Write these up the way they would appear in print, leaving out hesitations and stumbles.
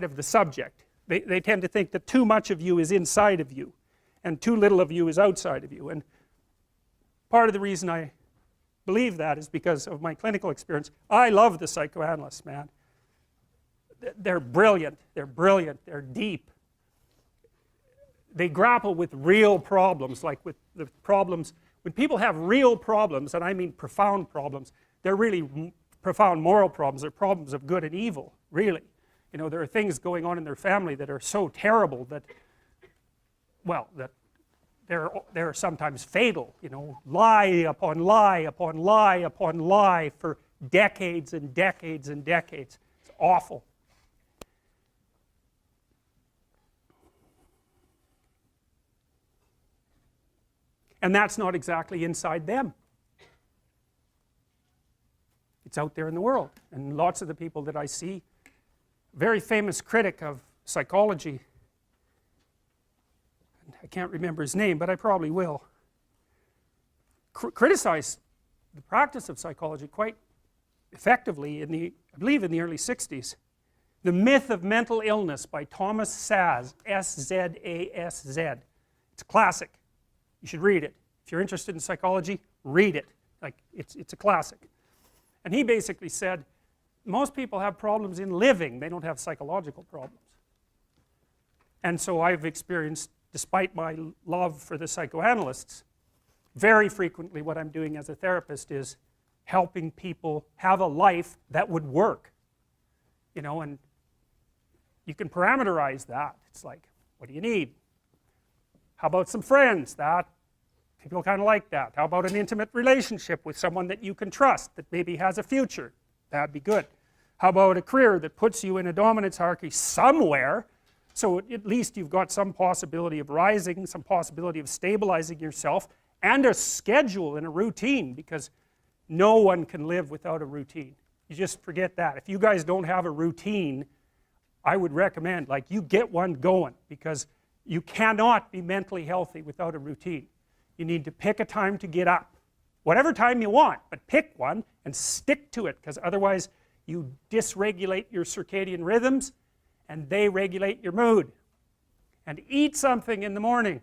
of the subject. They tend to think that too much of you is inside of you and too little of you is outside of you. And part of the reason I believe that is because of my clinical experience. I love the psychoanalysts, man. They're brilliant, they're deep. They grapple with real problems, like with the problems, when people have real problems, and I mean profound problems, they're really profound moral problems. They're problems of good and evil, really. You know, there are things going on in their family that are so terrible that, well, that they're sometimes fatal. You know, lie upon lie upon lie upon lie for decades and decades and decades. It's awful. And that's not exactly inside them. It's out there in the world. And lots of the people that I see, very famous critic of psychology, I can't remember his name, but I probably will, criticized the practice of psychology quite effectively in the, I believe in the early 60s. The Myth of Mental Illness by Thomas Szasz, S-Z-A-S-Z. It's a classic. You should read it. If you're interested in psychology, read it. Like, it's a classic. And he basically said, most people have problems in living, they don't have psychological problems. And so I've experienced, despite my love for the psychoanalysts, very frequently what I'm doing as a therapist is helping people have a life that would work. You know, and you can parameterize that. It's like, what do you need? How about some friends? That people kind of like that. How about an intimate relationship with someone that you can trust, that maybe has a future? That'd be good. How about a career that puts you in a dominance hierarchy somewhere, so at least you've got some possibility of rising, some possibility of stabilizing yourself, and a schedule and a routine, because no one can live without a routine. You just forget that. If you guys don't have a routine, I would recommend, like, you get one going, because you cannot be mentally healthy without a routine. You need to pick a time to get up. Whatever time you want, but pick one and stick to it, because otherwise you dysregulate your circadian rhythms and they regulate your mood. And eat something in the morning.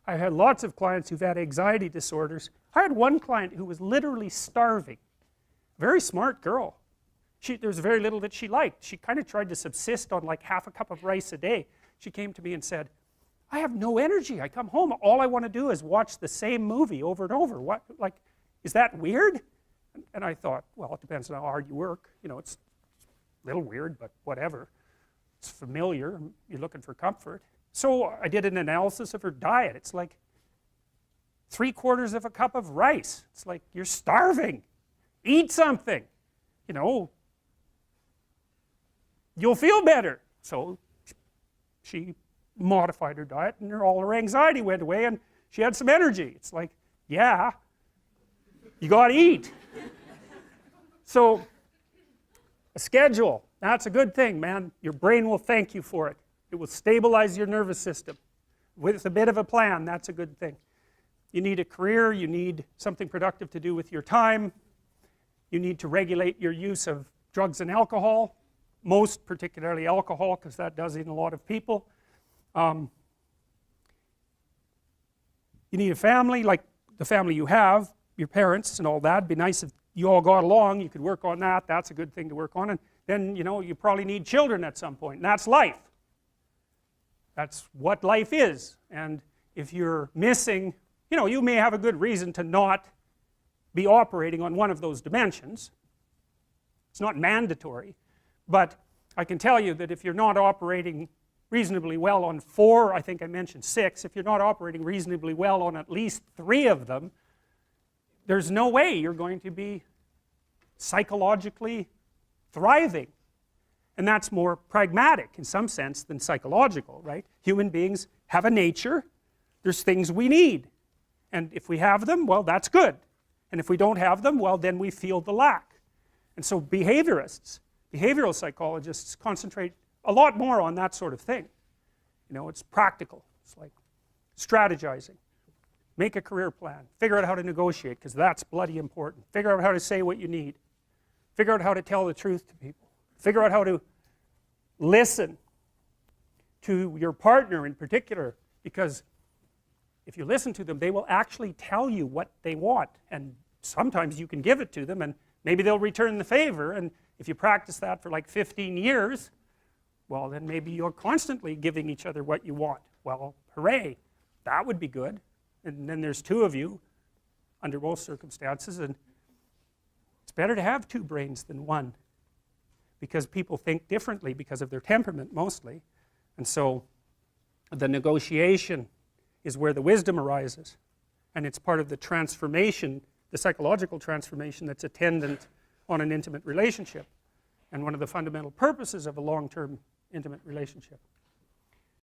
I've had lots of clients who've had anxiety disorders. I had one client who was literally starving. Very smart girl. There was very little that she liked. She kind of tried to subsist on like half a cup of rice a day. She came to me and said, I have no energy. I come home, all I want to do is watch the same movie over and over. What, like, is that weird? And I thought, well, it depends on how hard you work. You know, it's a little weird, but whatever. It's familiar. You're looking for comfort. So I did an analysis of her diet. It's like 3/4 of a cup of rice. It's like, you're starving. Eat something. You know, you'll feel better. So she modified her diet, and all her anxiety went away, and she had some energy. It's like, yeah, you got to eat. So a schedule, that's a good thing, man. Your brain will thank you for it. It will stabilize your nervous system. With a bit of a plan, that's a good thing. You need a career, you need something productive to do with your time. You need to regulate your use of drugs and alcohol, most particularly alcohol, because that does in a lot of people. You need a family, like the family you have, your parents and all that. It'd be nice if you all got along, you could work on that. That's a good thing to work on. And then, you know, you probably need children at some point, and that's life. That's what life is. And if you're missing, you know, you may have a good reason to not be operating on one of those dimensions. It's not mandatory, but I can tell you that if you're not operating reasonably well on 4, I think I mentioned 6, if you're not operating reasonably well on at least 3 of them, there's no way you're going to be psychologically thriving. And that's more pragmatic in some sense than psychological, right? Human beings have a nature, there's things we need. And if we have them, well, that's good. And if we don't have them, well, then we feel the lack. And so behaviorists, behavioral psychologists concentrate a lot more on that sort of thing. You know, it's practical. It's like strategizing. Make a career plan. Figure out how to negotiate, because that's bloody important. Figure out how to say what you need. Figure out how to tell the truth to people. Figure out how to listen to your partner in particular, because if you listen to them, they will actually tell you what they want, and sometimes you can give it to them and maybe they'll return the favor, and if you practice that for like 15 years, well, then maybe you're constantly giving each other what you want. Well, hooray, that would be good. And then there's two of you under most circumstances, and it's better to have two brains than one, because people think differently because of their temperament mostly. And so the negotiation is where the wisdom arises, and it's part of the transformation, the psychological transformation that's attendant on an intimate relationship, and one of the fundamental purposes of a long-term intimate relationship.